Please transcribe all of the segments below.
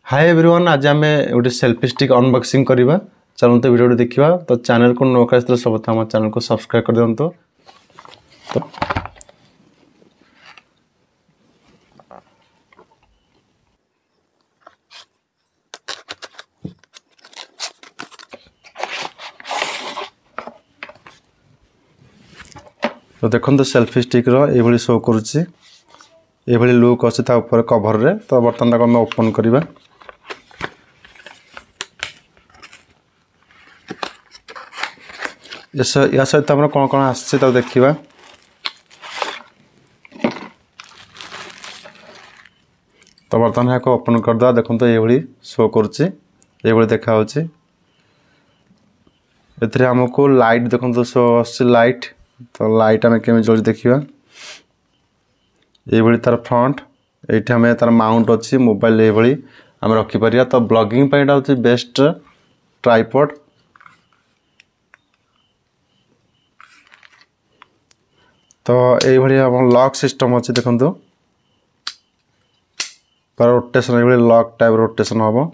Hi everyone, आज आम गोटे सेल्फी स्टिक अनबॉक्सिंग करवा। चलो तो वीडियो देखा। तो चैनल को नुआ कर सब आम चैनल को सब्सक्राइब कर दिंतु। तो देखो सेल्फी स्टिक रो शो करुच्ची लुक अच्छे कवर रे। तो बर्तमान आम ओपन करवा। या सहित आम कौन कौन आसछि देखा। तो बर्तमान यहाँ ओपन करदे। देखो तो ये शो करुच्ची ये देखा आमको लाइट देखो शो लाइट। तो लाइट आम केमी जल्दी देखा। ये तार फ्रंट ये आम तार माउंट अच्छी मोबाइल ये आम रखिपर। तो ब्लॉगिंग हूँ बेस्ट ट्राइपॉड। तो ये लॉक सिस्टम अच्छी देखो पूरा रोटेशन ये लॉक टाइप रोटेशन हम।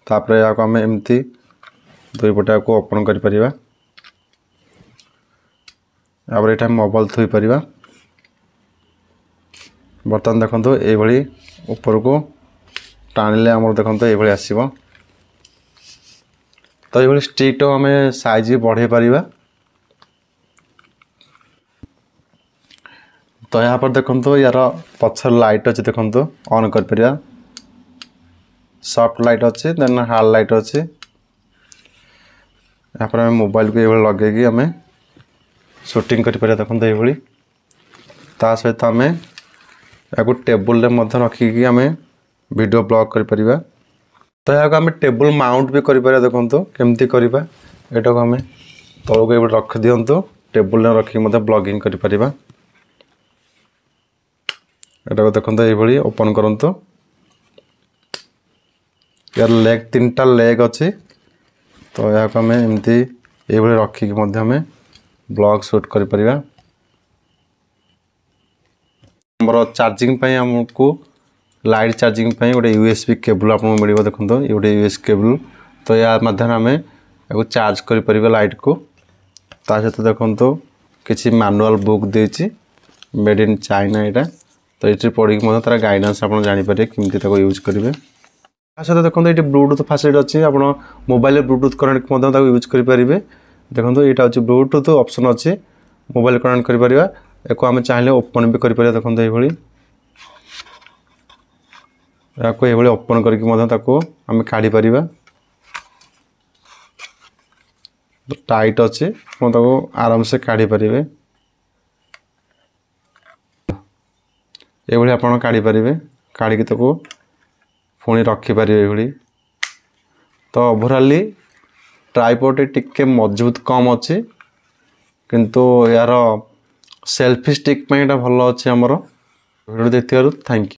तापर या आम एमती दुई पटे को ओपन कर मोबाइल थोई पार। बर्तमान देखो ये ऊपर को टाणिले आम देखो ये आसो। तो ये स्टिक आम साइज भी बढ़े पार। तो यहाँ पर देखो यार पछर लाइट अच्छे देखो ऑन कर परिया। सॉफ्ट लाइट अच्छे देन हार्ड लाइट अच्छे। यहाँ पर आम मोबाइल को ये लगे आम शूटिंग कर परिया। देखो ये ता सहित आम या टेबुल रखिकी आम वीडियो ब्लॉग कर परिया। तो यहाँ आम टेबुल माउंट भी कर परिया। देखो केमती करवा एटा को आम तलक ये रख दिंतु। टेबुल रखिक ब्लॉगिंग कर परिया। एटा को देखो ये ओपन करंतु। यार लेग तीनटा लेग अच्छी। तो यहाँ आम एमती ये रखिक ब्लॉग शूट कर परिया। हमर चार्जिंग पे हमको लाइट चार्जिंग पे गोटे यूएसबी केबल आपको मिल। देखो ये गोटे यूएसबी केबल। तो या माध्यम आम या चार्ज कर परिया लाइट को। ता सहित देखो किसी मैनुअल बुक देछि मेड इन चाइना यहाँ। तो ये पढ़ी तार गाइडेंस आप जापर केमती यूज करेंगे। सहित देखो ये ब्लूटूथ फैसिलिटी अच्छी। आप मोबाइल ब्लूटूथ कनेक्ट यूज करेंगे। देखो यहाँ हूँ ब्लूटूथ ऑप्शन अच्छी मोबाइल कनेक्ट कर एक आम चाहिए ओपन भी कर। देखो ये ओपन करके आम काढ़ी पार। टाइट अच्छी आराम से काढ़ी पारे। ये आप काढ़ी पारे काढ़ी पुणी रखिपारे ये। तो ओवरऑली ट्राइपॉड टिके मजबूत कम अच्छी किंतु यार सेल्फी स्टिक भल अच्छे। आमर वीडियो देखिए थैंक यू।